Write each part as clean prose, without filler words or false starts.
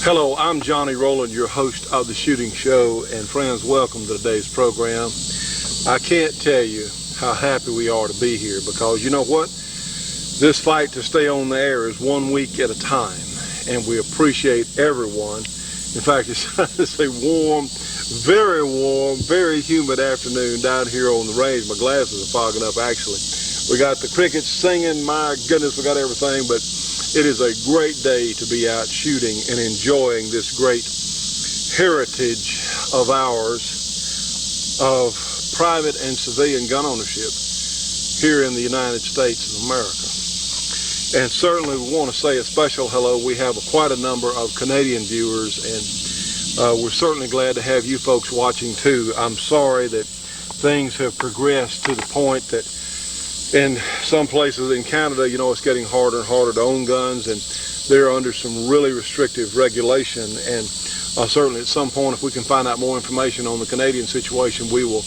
Hello, I'm Johnny Rowland, your host of the Shooting Show, and friends, welcome to today's program. I can't tell you how happy we are to be here, because you know what? This fight to stay on the air is 1 week at a time, and we appreciate everyone. In fact, it's a warm, very humid afternoon down here on the range. My glasses are fogging up, actually. We got the crickets singing, my goodness, we got everything, but it is a great day to be out shooting and enjoying this great heritage of ours of private and civilian gun ownership here in the United States of America. And certainly we want to say a special hello. We have quite a number of Canadian viewers, and we're certainly glad to have you folks watching too. I'm sorry that things have progressed to the point that in some places in Canada, you know, it's getting harder and harder to own guns, and they're under some really restrictive regulation. And certainly at some point, if we can find out more information on the Canadian situation, we'll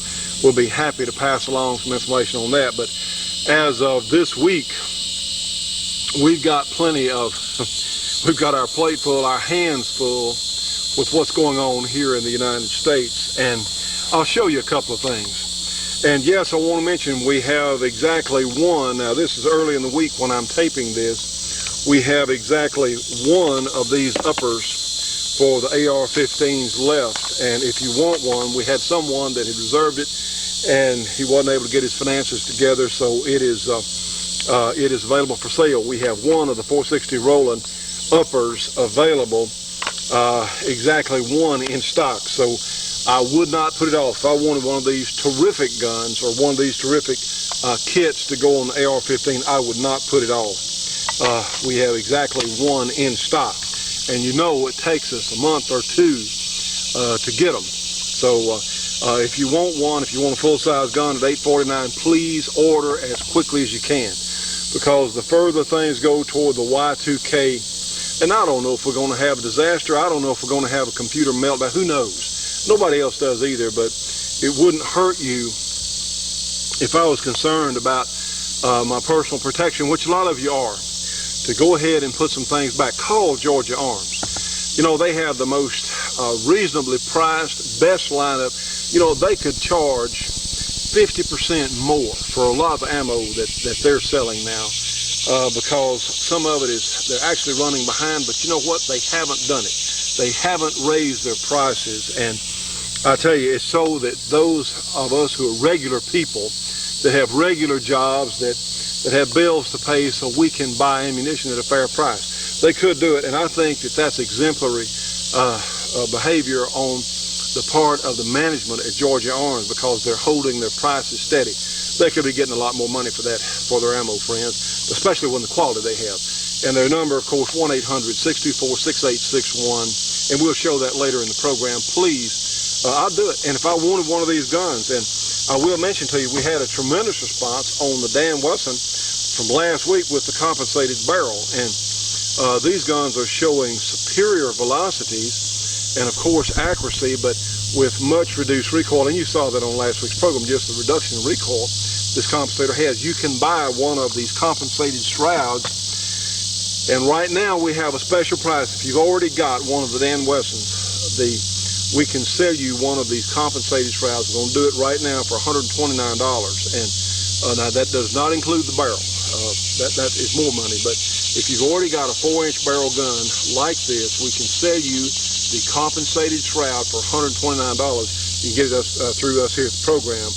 be happy to pass along some information on that. But as of this week, we've got plenty of, we've got our plate full, our hands full with what's going on here in the United States. And I'll show you a couple of things. And yes, I want to mention we have exactly one. Now this is early in the week when I'm taping this. We have exactly one of these uppers for the AR-15s left. And if you want one, we had someone that had reserved it and he wasn't able to get his finances together, so it is available for sale. We have one of the 460 Rowland uppers available, exactly one in stock. So I would not put it off. If I wanted one of these terrific guns or one of these terrific kits to go on the AR-15, I would not put it off. We have exactly one in stock. And you know it takes us a month or two to get them. So if you want one, if you want a full-size gun at $849, please order as quickly as you can. Because the further things go toward the Y2K, and I don't know if we're going to have a disaster, I don't know if we're going to have a computer meltdown, who knows? Nobody else does either, but it wouldn't hurt you if I was concerned about my personal protection, which a lot of you are, to go ahead and put some things back. Call Georgia Arms. You know, they have the most reasonably priced, best lineup. You know, they could charge 50% more for a lot of the ammo that they're selling now, because some of it is, they're actually running behind, but you know what? They haven't done it. They haven't raised their prices, and I tell you, it's so that those of us who are regular people, that have regular jobs, that have bills to pay, so we can buy ammunition at a fair price. They could do it, and I think that that's exemplary behavior on the part of the management at Georgia Arms, because they're holding their prices steady. They could be getting a lot more money for that, for their ammo, friends, especially when the quality they have. And their number, of course, 1-800-624-6861, and we'll show that later in the program. Please, I'll do it. And if I wanted one of these guns, and I will mention to you, we had a tremendous response on the Dan Wesson from last week with the compensated barrel. And these guns are showing superior velocities and, of course, accuracy, but with much reduced recoil. And you saw that on last week's program, just the reduction in recoil this compensator has. You can buy one of these compensated shrouds, and right now we have a special price. If you've already got one of the Dan Wessons, we can sell you one of these compensated shrouds. We're going to do it right now for $129. And now that does not include the barrel. That is more money. But if you've already got a 4-inch barrel gun like this, we can sell you the compensated shroud for $129. You can get it through us here at the program.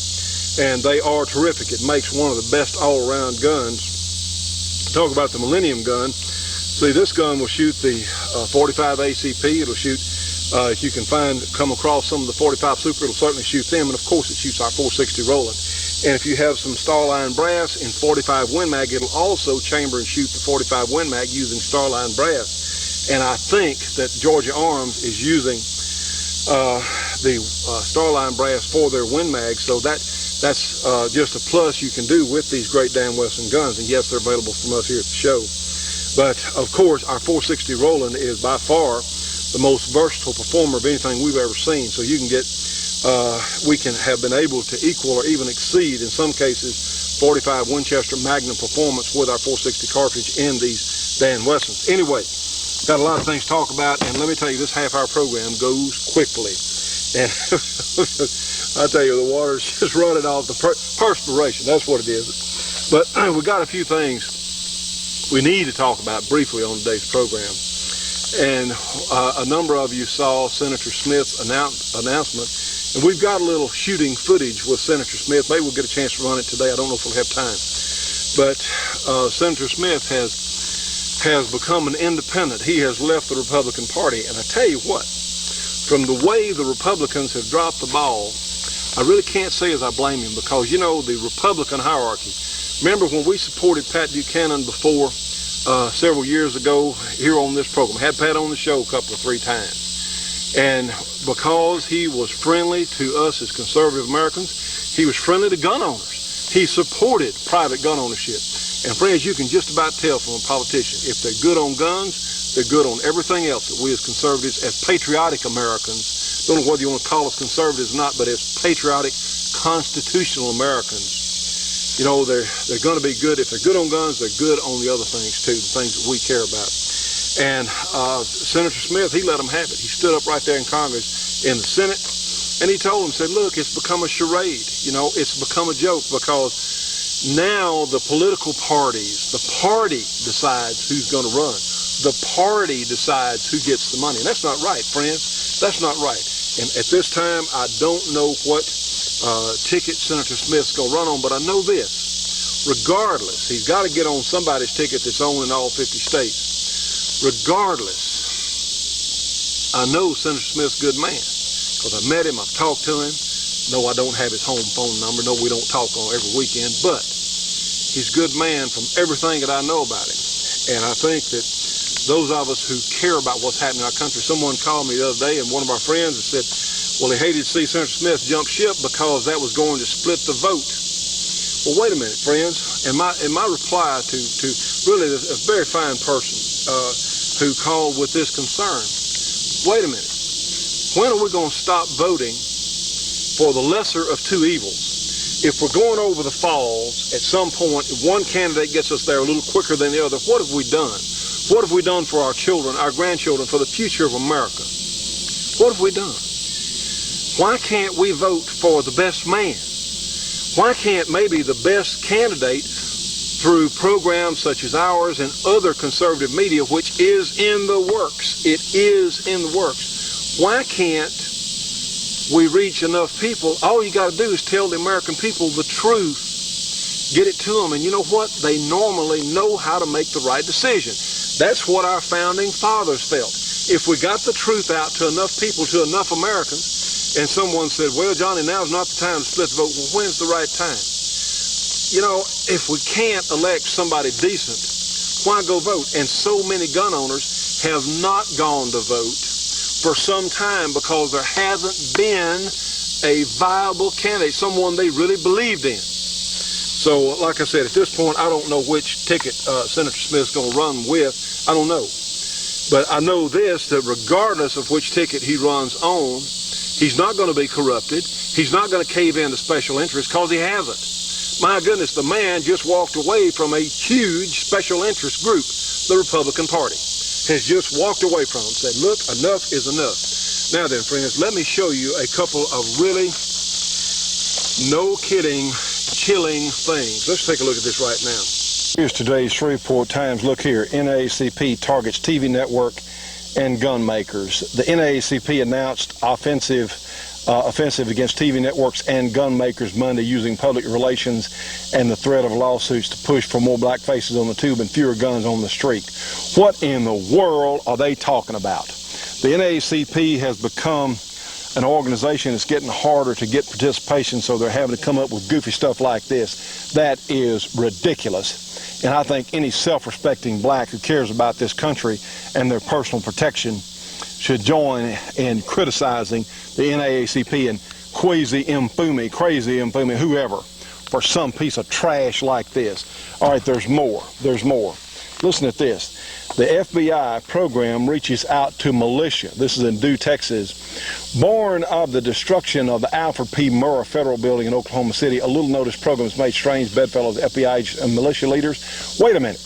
And they are terrific. It makes one of the best all-around guns. Talk about the Millennium gun. See, this gun will shoot the 45 ACP. It'll shoot, if you can come across some of the 45 Super, it'll certainly shoot them. And of course, it shoots our 460 Rowland. And if you have some Starline brass in 45 Win Mag, it'll also chamber and shoot the 45 Win Mag using Starline brass. And I think that Georgia Arms is using the Starline brass for their Win Mag. So that's just a plus you can do with these great Dan Wesson guns. And yes, they're available from us here at the show. But of course, our 460 Rowland is by far the most versatile performer of anything we've ever seen. So you can get, we can have been able to equal or even exceed, in some cases, 45 Winchester Magnum performance with our 460 cartridge in these Dan Wessons. Anyway, Got a lot of things to talk about, and let me tell you, this half-hour program goes quickly. And I tell you, the water's just running off, the perspiration, that's what it is. But we got a few things we need to talk about briefly on today's program. And a number of you saw Senator Smith's announcement, and we've got a little shooting footage with Senator Smith. Maybe we'll get a chance to run it today. I don't know if we'll have time. But Senator Smith has become an independent. He has left the Republican Party, and I tell you what, from the way the Republicans have dropped the ball, I really can't say as I blame him, because, you know, the Republican hierarchy, remember when we supported Pat Buchanan before, several years ago here on this program, had Pat on the show a couple of 3 times, and because he was friendly to us as conservative Americans, he was friendly to gun owners. He supported private gun ownership. And friends, you can just about tell from a politician, if they're good on guns, they're good on everything else that we as conservatives, as patriotic Americans, don't know whether you want to call us conservatives or not, but as patriotic, constitutional Americans, you know, they're going to be good. If they're good on guns, they're good on the other things too, the things that we care about. And Senator Smith, he let them have it. He stood up right there in Congress, in the Senate, and he told them, said, look, it's become a charade. You know, it's become a joke, because now the political parties, the party decides who's going to run. The party decides who gets the money. And that's not right, friends. That's not right. And at this time, I don't know what ticket Senator Smith's going to run on, but I know this. Regardless, he's got to get on somebody's ticket that's owned in all 50 states. Regardless, I know Senator Smith's a good man, because I met him, I've talked to him. No, I don't have his home phone number. No, we don't talk on every weekend, but he's a good man from everything that I know about him. And I think that those of us who care about what's happening in our country, someone called me the other day, and one of our friends said, well, he hated to see Senator Smith jump ship because that was going to split the vote. Well, wait a minute, friends. And my reply to really a very fine person who called with this concern, wait a minute. When are we going to stop voting for the lesser of 2 evils? If we're going over the falls, at some point, if one candidate gets us there a little quicker than the other, what have we done? What have we done for our children, our grandchildren, for the future of America? What have we done? Why can't we vote for the best man? Why can't maybe the best candidate, through programs such as ours and other conservative media, which is in the works, it is in the works, why can't we reach enough people? All you got to do is tell the American people the truth. Get it to them. And you know what? They normally know how to make the right decision. That's what our founding fathers felt. If we got the truth out to enough people, to enough Americans, and someone said, well, Johnny, now's not the time to split the vote. Well, when's the right time? You know, if we can't elect somebody decent, why go vote? And so many gun owners have not gone to vote for some time because there hasn't been a viable candidate, someone they really believed in. So, like I said, at this point, I don't know which ticket Senator Smith's going to run with. I don't know. But I know this, that regardless of which ticket he runs on, he's not going to be corrupted. He's not going to cave in to special interests, because he hasn't. My goodness, the man just walked away from a huge special interest group, the Republican Party. Has just walked away from them, said, look, enough is enough. Now then, friends, let me show you a couple of really, no kidding, chilling things. Let's take a look at this right now. Here's today's Shreveport Times. Look here, NAACP targets TV network and gun makers. The NAACP announced offensive against TV networks and gun makers Monday, using public relations and the threat of lawsuits to push for more black faces on the tube and fewer guns on the street. What in the world are they talking about? The NAACP has become an organization that's getting harder to get participation, so they're having to come up with goofy stuff like this. That is ridiculous. And I think any self-respecting black who cares about this country and their personal protection should join in criticizing the NAACP and crazy Mfume, whoever, for some piece of trash like this. All right, there's more. There's more. Listen to this. The FBI program reaches out to militia. This is in Dew, Texas. Born of the destruction of the Alfred P. Murrah Federal Building in Oklahoma City, a little notice program has made strange bedfellows FBI and militia leaders. Wait a minute.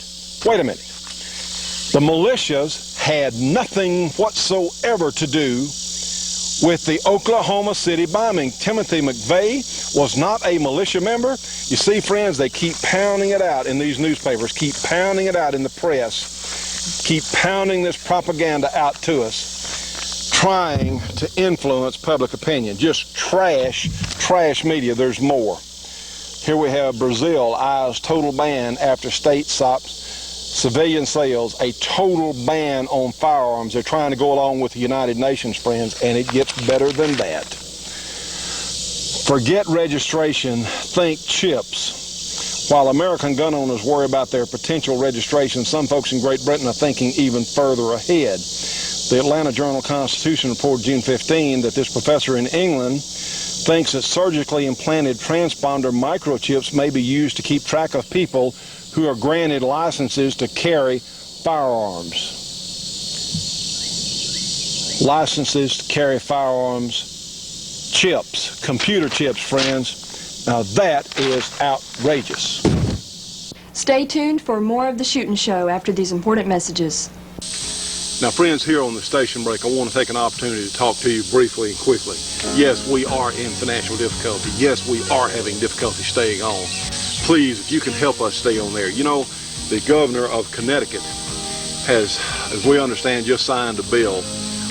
The militias had nothing whatsoever to do with the Oklahoma City bombing. Timothy McVeigh was not a militia member. You see, friends, they keep pounding it out in these newspapers, keep pounding it out in the press, keep pounding this propaganda out to us, trying to influence public opinion. Just trash media. There's more. Here we have Brazil eyes total ban after state stops civilian sales, a total ban on firearms. They're trying to go along with the United Nations, friends, and it gets better than that. Forget registration, think chips. While American gun owners worry about their potential registration, some folks in Great Britain are thinking even further ahead. The Atlanta Journal-Constitution reported June 15 that this professor in England thinks that surgically implanted transponder microchips may be used to keep track of people who are granted licenses to carry firearms. Licenses to carry firearms, chips, computer chips, friends. Now that is outrageous. Stay tuned for more of The Shootin' Show after these important messages. Now, friends, here on the station break, I want to take an opportunity to talk to you briefly and quickly. Yes, we are in financial difficulty. Yes, we are having difficulty staying on. Please, if you can help us stay on there. You know, the governor of Connecticut has, as we understand, just signed a bill,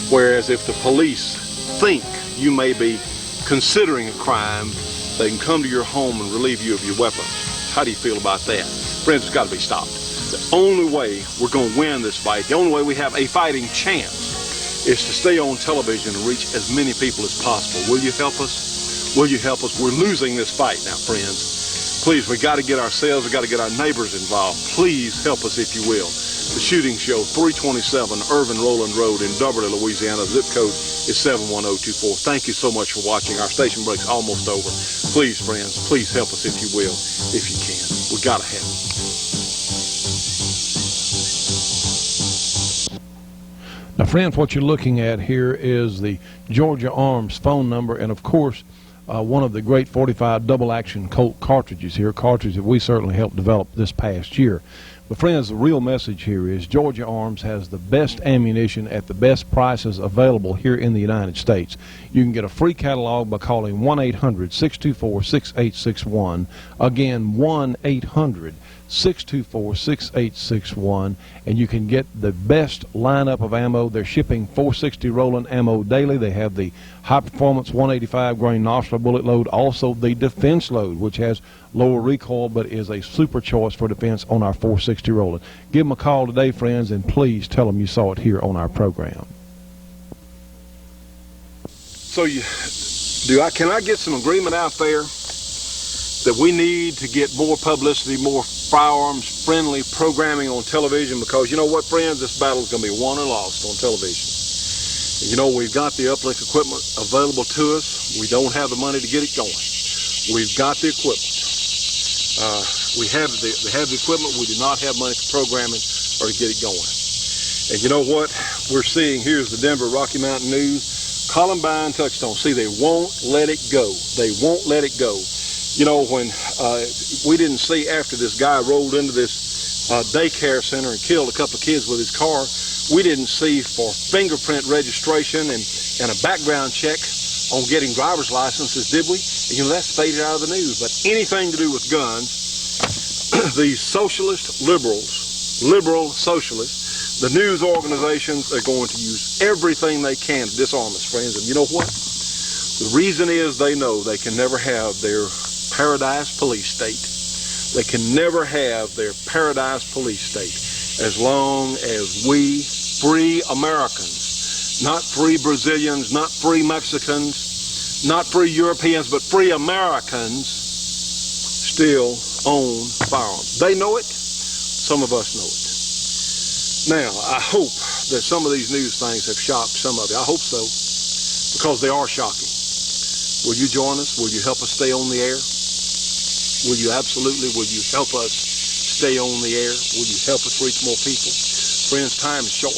whereas if the police think you may be considering a crime, they can come to your home and relieve you of your weapons. How do you feel about that? Friends, it's got to be stopped. The only way we're going to win this fight, the only way we have a fighting chance, is to stay on television and reach as many people as possible. Will you help us? Will you help us? We're losing this fight now, friends. Please, we got to get ourselves, we got to get our neighbors involved. Please help us if you will. The Shooting Show, 327 Irvin Rowland Road in Beverly, Louisiana. Zip code is 71024. Thank you so much for watching. Our station break's almost over. Please, friends, please help us if you will, if you can. We got to help. Now, friends, what you're looking at here is the Georgia Arms phone number, and of course, one of the great 45 double-action Colt cartridges here, cartridges that we certainly helped develop this past year. But, friends, the real message here is Georgia Arms has the best ammunition at the best prices available here in the United States. You can get a free catalog by calling 1-800-624-6861. Again, 1-800-624-6861, and you can get the best lineup of ammo. They're shipping 460 Rowland ammo daily. They have the high-performance 185 grain nostril bullet load, also the defense load, which has lower recoil but is a super choice for defense on our 460 Rowland. Give them a call today, friends, and please tell them you saw it here on our program. So can I get some agreement out there that we need to get more publicity, more firearms-friendly programming on television? Because you know what, friends, this battle is going to be won or lost on television. And, you know, we've got the uplink equipment available to us. We don't have the money to get it going. We've got the equipment. We have the equipment. We do not have money for programming or to get it going. And you know what we're seeing? Here's the Denver Rocky Mountain News. Columbine Touchstone. See, they won't let it go. They won't let it go. You know, when we didn't see after this guy rolled into this daycare center and killed a couple of kids with his car, we didn't see for fingerprint registration and a background check on getting driver's licenses, did we? You know, that's faded out of the news. But anything to do with guns, these socialist liberals, liberal socialists, the news organizations are going to use everything they can to disarm us, friends. And you know what? The reason is they know they can never have their paradise police state. They can never have their paradise police state as long as we free Americans, not free Brazilians, not free Mexicans, not free Europeans, but free Americans still own firearms. They know it. Some of us know it. Now, I hope that some of these news things have shocked some of you. I hope so, because they are shocking. Will you join us? Will you help us stay on the air? Will you help us stay on the air? Will you help us reach more people? Friends, time is short.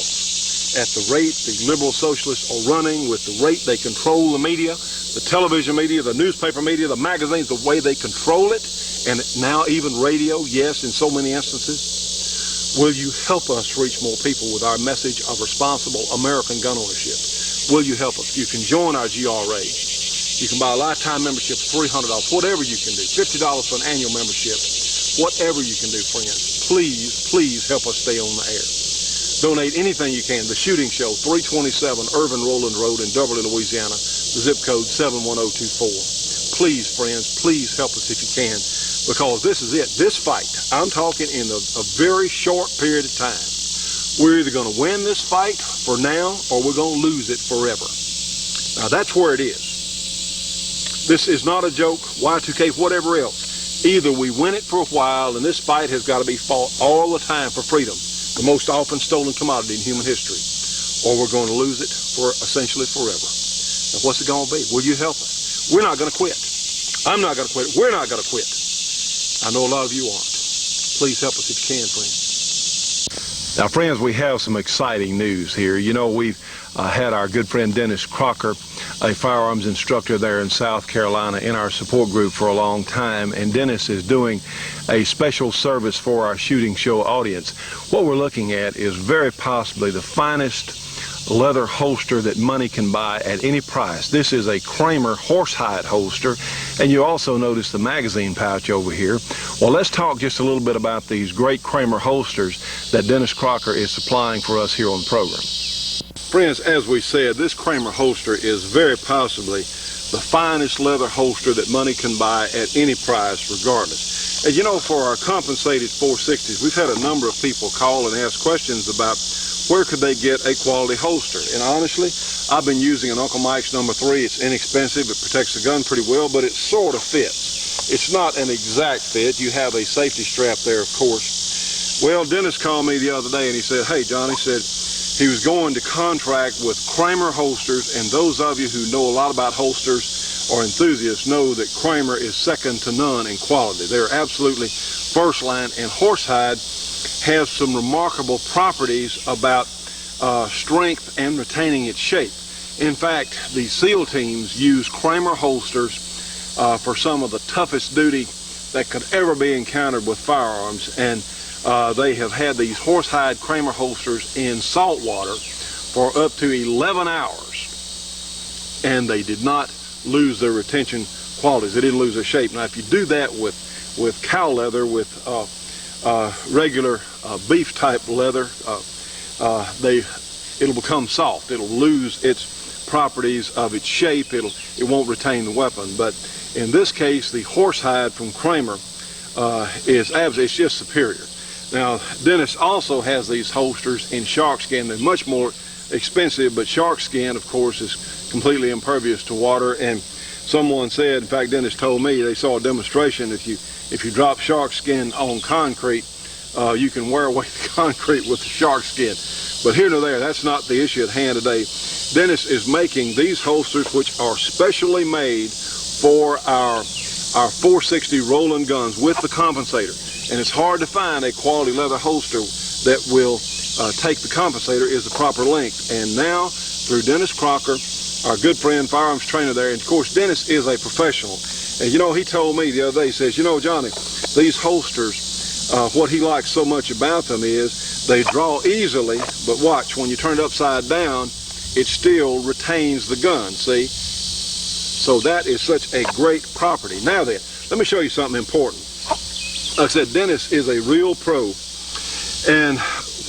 At the rate the liberal socialists are running, with the rate they control the media, the television media, the newspaper media, the magazines, the way they control it, and now even radio, yes, in so many instances, Will you help us reach more people with our message of responsible American gun ownership? Will you help us? You can join our GRA. You can buy a lifetime membership for $300, whatever you can do, $50 for an annual membership, whatever you can do, friends. Please, please help us stay on the air. Donate anything you can. The Shooting Show, 327 Irvin Rowland Road in Beverly, Louisiana, the zip code 71024. Please, friends, please help us if you can, because this is it. This fight, I'm talking in a very short period of time. We're either going to win this fight for now or we're going to lose it forever. Now, that's where it is. This is not a joke, Y2K, whatever else. Either we win it for a while, and this fight has got to be fought all the time for freedom, the most often stolen commodity in human history, or we're going to lose it for essentially forever. Now, what's it going to be? Will you help us? We're not going to quit. I'm not going to quit. We're not going to quit. I know a lot of you aren't. Please help us if you can, friends. Now, friends, we have some exciting news here. You know, we've had our good friend Dennis Crocker, a firearms instructor there in South Carolina, in our support group for a long time, and Dennis is doing a special service for our Shooting Show audience. What we're looking at is very possibly the finest leather holster that money can buy at any price. This is a Kramer horsehide holster, and you also notice the magazine pouch over here. Well, let's talk just a little bit about these great Kramer holsters that Dennis Crocker is supplying for us here on the program. Friends, as we said, this Kramer holster is very possibly the finest leather holster that money can buy at any price regardless. And you know, for our compensated 460s, we've had a number of people call and ask questions about where could they get a quality holster. And honestly, I've been using an Uncle Mike's number 3. It's inexpensive, it protects the gun pretty well, but it sort of fits. It's not an exact fit. You have a safety strap there, of course. Well, Dennis called me the other day and he said, hey, Johnny, said he was going to contract with Kramer holsters, and those of you who know a lot about holsters or enthusiasts know that Kramer is second to none in quality. They're absolutely first line, and horsehide has some remarkable properties about strength and retaining its shape. In fact, the SEAL teams use Kramer holsters for some of the toughest duty that could ever be encountered with firearms, and they have had these horsehide Kramer holsters in salt water for up to 11 hours, and they did not lose their retention qualities. They didn't lose their shape. Now, if you do that with cow leather, with regular beef type leather, it'll become soft. It'll lose its properties of its shape. It won't retain the weapon. But in this case, the horsehide from Kramer it's just superior. Now, Dennis also has these holsters in shark skin. They're much more expensive, but shark skin, of course, is completely impervious to water. And someone said, in fact, Dennis told me, they saw a demonstration, if you drop shark skin on concrete, you can wear away the concrete with the shark skin. But here nor there, that's not the issue at hand today. Dennis is making these holsters, which are specially made for our 460 Rowland guns with the compensator. And it's hard to find a quality leather holster that will take the compensator is the proper length. And now, through Dennis Crocker, our good friend, firearms trainer there, and of course, Dennis is a professional. And you know, he told me the other day, he says, you know, Johnny, these holsters, what he likes so much about them is they draw easily, but watch, when you turn it upside down, it still retains the gun, see? So that is such a great property. Now then, let me show you something important. Like I said, Dennis is a real pro, and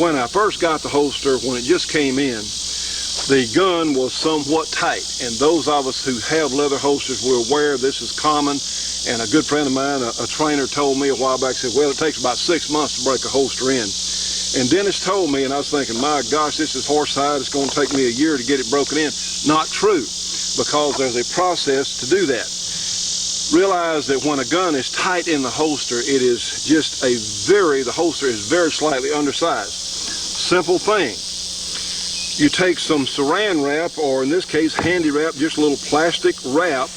when I first got the holster, when it just came in, the gun was somewhat tight, and those of us who have leather holsters, we're aware this is common. And a good friend of mine, a trainer, told me a while back, said, well, it takes about 6 months to break a holster in. And Dennis told me, and I was thinking, my gosh, this is horsehide, it's going to take me a year to get it broken in. Not true, because there's a process to do that. Realize that when a gun is tight in the holster, it is just the holster is very slightly undersized. Simple thing. You take some saran wrap, or in this case, handy wrap, just a little plastic wrap,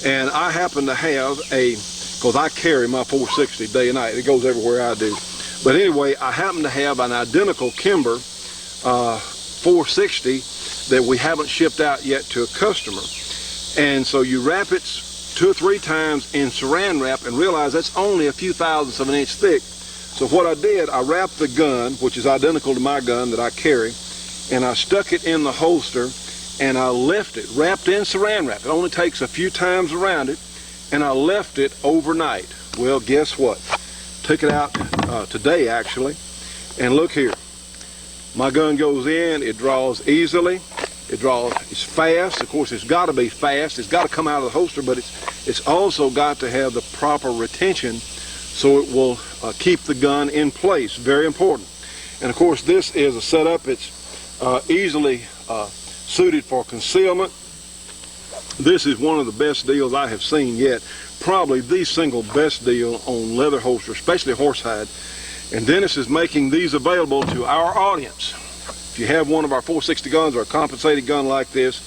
and I happen to have because I carry my 460 day and night, it goes everywhere I do. But anyway, I happen to have an identical Kimber 460 that we haven't shipped out yet to a customer. And so you wrap it 2 or 3 times in saran wrap and realize that's only a few thousandths of an inch thick. So what I did, I wrapped the gun, which is identical to my gun that I carry, and I stuck it in the holster, and I left it wrapped in saran wrap. It only takes a few times around it, and I left it overnight. Well, guess what? Took it out today, actually, and look here. My gun goes in, it draws easily, it's fast. Of course, it's got to be fast. It's got to come out of the holster, but it's also got to have the proper retention so it will keep the gun in place. Very important. And of course, this is a setup. It's easily suited for concealment. This is one of the best deals I have seen yet. Probably the single best deal on leather holster, especially horsehide. And Dennis is making these available to our audience. If you have one of our 460 guns or a compensated gun like this,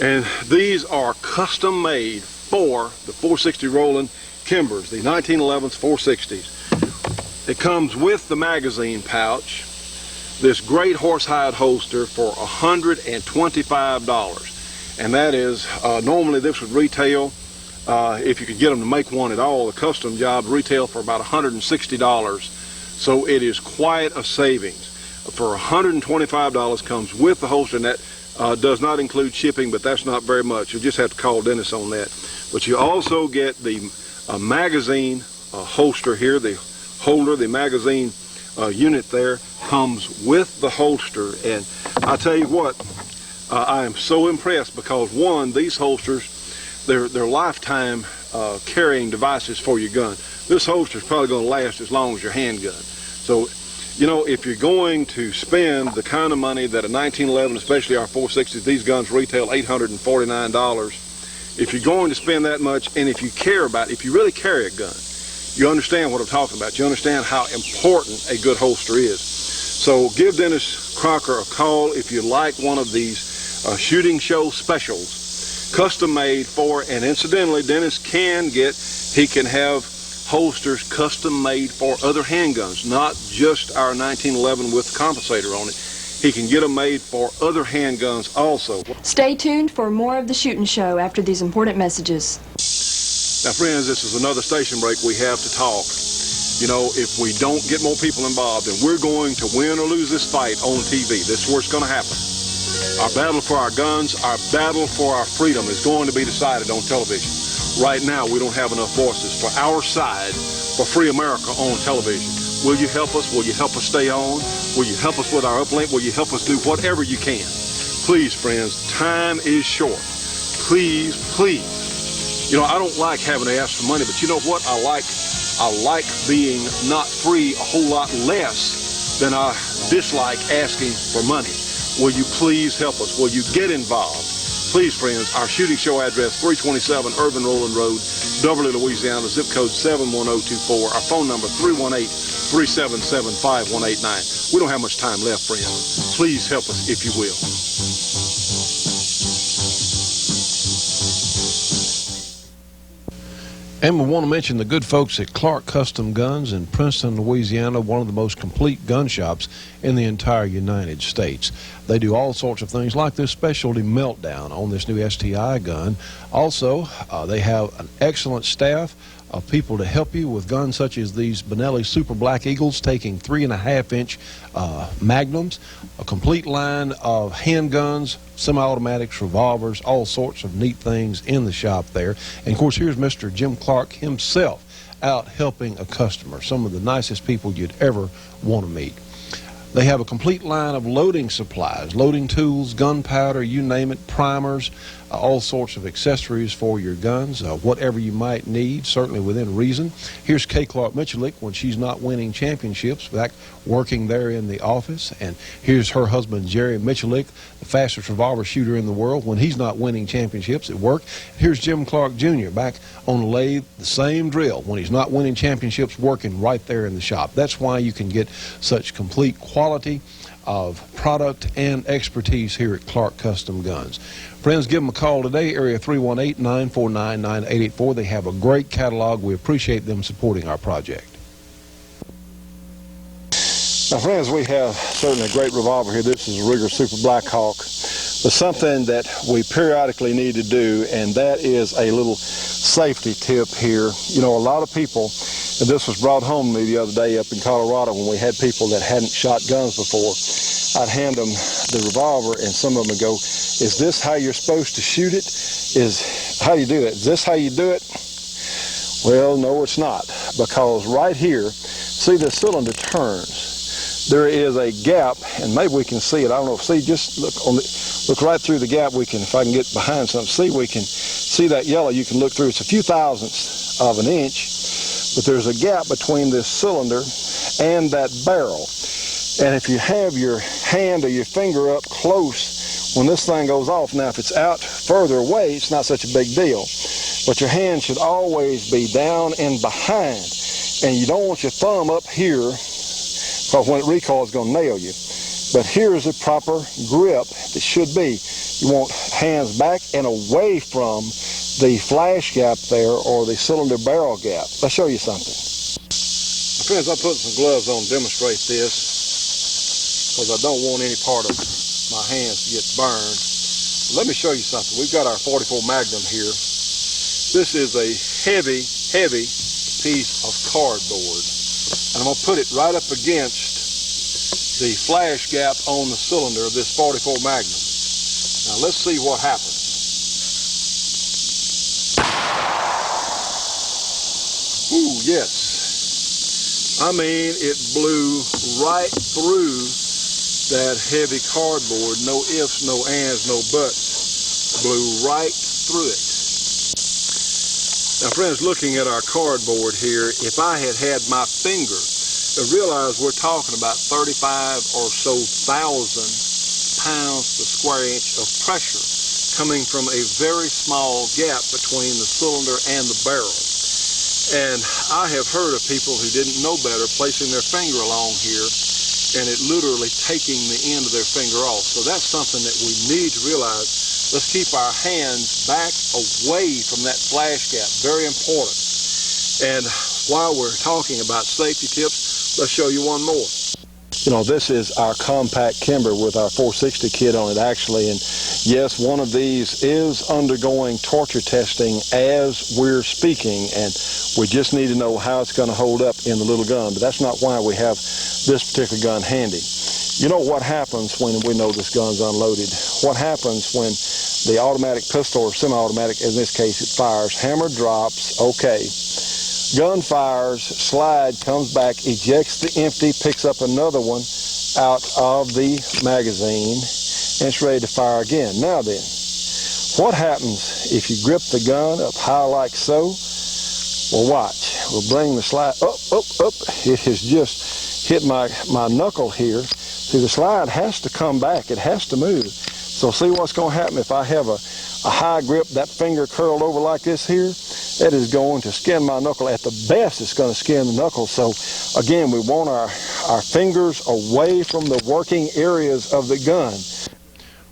and these are custom made for the 460 Rowland Kimbers, the 1911s 460s. It comes with the magazine pouch, this great horsehide holster for $125. And that is, normally this would retail, if you could get them to make one at all, the custom jobs retail for about $160. So it is quite a savings. For $125 comes with the holster, and that does not include shipping, but that's not very much. You'll just have to call Dennis on that. But you also get the magazine holster here, the holder, the magazine unit there comes with the holster. And I tell you what, I am so impressed because, one, these holsters, they're lifetime carrying devices for your gun. This holster is probably going to last as long as your handgun. So, you know, if you're going to spend the kind of money that a 1911, especially our 460s, these guns retail $849. If you're going to spend that much, and if you care about it, if you really carry a gun, you understand what I'm talking about. You understand how important a good holster is. So give Dennis Crocker a call if you like one of these shooting show specials, custom made for, and incidentally, Dennis can have holsters custom made for other handguns, not just our 1911 with the compensator on it. He can get them made for other handguns also. Stay tuned for more of the Shootin' Show after these important messages. Now, friends, this is another station break. We have to talk. You know, if we don't get more people involved, then we're going to win or lose this fight on TV. This is where it's going to happen. Our battle for our guns, our battle for our freedom is going to be decided on television. Right now, we don't have enough voices for our side for Free America on television. Will you help us? Will you help us stay on? Will you help us with our uplink? Will you help us do whatever you can? Please, friends, time is short. Please, please. You know, I don't like having to ask for money, but you know what? I like being not free a whole lot less than I dislike asking for money. Will you please help us? Will you get involved? Please, friends, our shooting show address, 327 Urban Rowland Road, Beverly, Louisiana, zip code 71024. Our phone number, 318-377-5189. We don't have much time left, friends. Please help us if you will. And we want to mention the good folks at Clark Custom Guns in Princeton, Louisiana, one of the most complete gun shops in the entire United States. They do all sorts of things like this specialty meltdown on this new STI gun. Also, they have an excellent staff of people to help you with guns such as these Benelli Super Black Eagles, taking 3.5-inch magnums, a complete line of handguns, semi-automatics, revolvers, all sorts of neat things in the shop there. And of course, here's Mr. Jim Clark himself out helping a customer, some of the nicest people you'd ever want to meet. They have a complete line of loading supplies, loading tools, gunpowder, you name it, primers, all sorts of accessories for your guns, whatever you might need, certainly within reason. Here's Kay Clark Michalik when she's not winning championships, back working there in the office. And here's her husband, Jerry Michalik, the fastest revolver shooter in the world, when he's not winning championships at work. Here's Jim Clark Jr. back on the lathe, the same drill, when he's not winning championships, working right there in the shop. That's why you can get such complete quality of product and expertise here at Clark Custom Guns. Friends, give them a call today, area 318-949-9884. They have a great catalog. We appreciate them supporting our project. Now, friends, we have certainly a great revolver here. This is a Ruger Super Black Hawk. But something that we periodically need to do, and that is a little safety tip here. You know, a lot of people, And this was brought home to me the other day up in Colorado when we had people that hadn't shot guns before. I'd hand them the revolver, and some of them would go, "Is this how you're supposed to shoot it? How do you do that? Is this how you do it?" Well, no, it's not, because right here, see, the cylinder turns. There is a gap, and maybe we can see it. I don't know. See, just look right through the gap. If I can get behind something, see, we can see that yellow. You can look through. It's a few thousandths of an inch, but there's a gap between this cylinder and that barrel. And if you have your hand or your finger up close when this thing goes off, now if it's out further away, it's not such a big deal. But your hand should always be down and behind. And you don't want your thumb up here, because when it recoils, it's going to nail you. But here's the proper grip that should be. You want hands back and away from the flash gap there, or the cylinder barrel gap. Let's show you something. Friends, I put some gloves on to demonstrate this, because I don't want any part of my hands to get burned. Let me show you something. We've got our 44 Magnum here. This is a heavy, heavy piece of cardboard. And I'm going to put it right up against the flash gap on the cylinder of this 44 Magnum. Now let's see what happens. Ooh, yes. I mean, it blew right through that heavy cardboard. No ifs, no ands, no buts. Blew right through it. Now, friends, looking at our cardboard here, if I had had my finger, realize we're talking about 35 or so thousand pounds per square inch of pressure coming from a very small gap between the cylinder and the barrel. And I have heard of people who didn't know better placing their finger along here and it literally taking the end of their finger off. So that's something that we need to realize. Let's keep our hands back away from that flash gap. Very important. And while we're talking about safety tips, let's show you one more. You know, this is our compact Kimber with our 460 kit on it, actually. And yes, one of these is undergoing torture testing as we're speaking, and we just need to know how it's going to hold up in the little gun. But that's not why we have this particular gun handy. You know what happens when we know this gun's unloaded? What happens when the automatic pistol or semi-automatic, in this case, it fires, hammer drops, okay. Gun fires, slide, comes back, ejects the empty, picks up another one out of the magazine, and it's ready to fire again. Now then, what happens if you grip the gun up high like so? Well, watch. We'll bring the slide up. It has just hit my knuckle here. See, the slide has to come back. It has to move. So see what's going to happen if I have a high grip, that finger curled over like this here? That is going to skin my knuckle. At the best, it's going to skin the knuckle. So again, we want our fingers away from the working areas of the gun.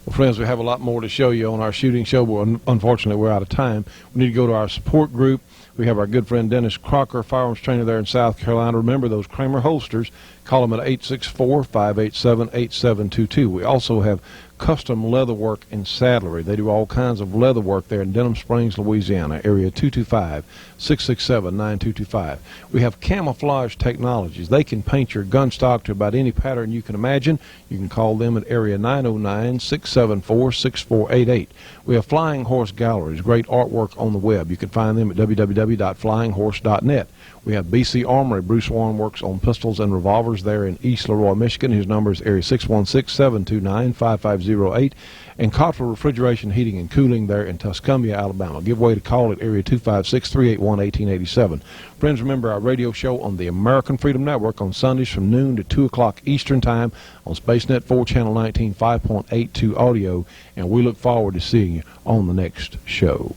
Well, friends, we have a lot more to show you on our shooting show, but unfortunately we're out of time. We need to go to our support group. We have our good friend Dennis Crocker, firearms trainer there in South Carolina. Remember those Kramer holsters. Call them at 864-587-8722. We also have custom leather work and saddlery. They do all kinds of leather work there in Denham Springs, Louisiana, area 225-667-9225. We have camouflage technologies. They can paint your gun stock to about any pattern you can imagine. You can call them at area 909-674-6488. We have Flying Horse Galleries, great artwork on the web. You can find them at www.flyinghorse.net. We have BC Armory. Bruce Warren works on pistols and revolvers there in East Leroy, Michigan. His number is area 616-729-5508. And Cottrell Refrigeration, Heating, and Cooling there in Tuscumbia, Alabama. Give way to call at area 256-381-1887. Friends, remember our radio show on the American Freedom Network on Sundays from noon to 2 o'clock Eastern Time on SpaceNet 4, Channel 19, 5.82 audio. And we look forward to seeing you on the next show.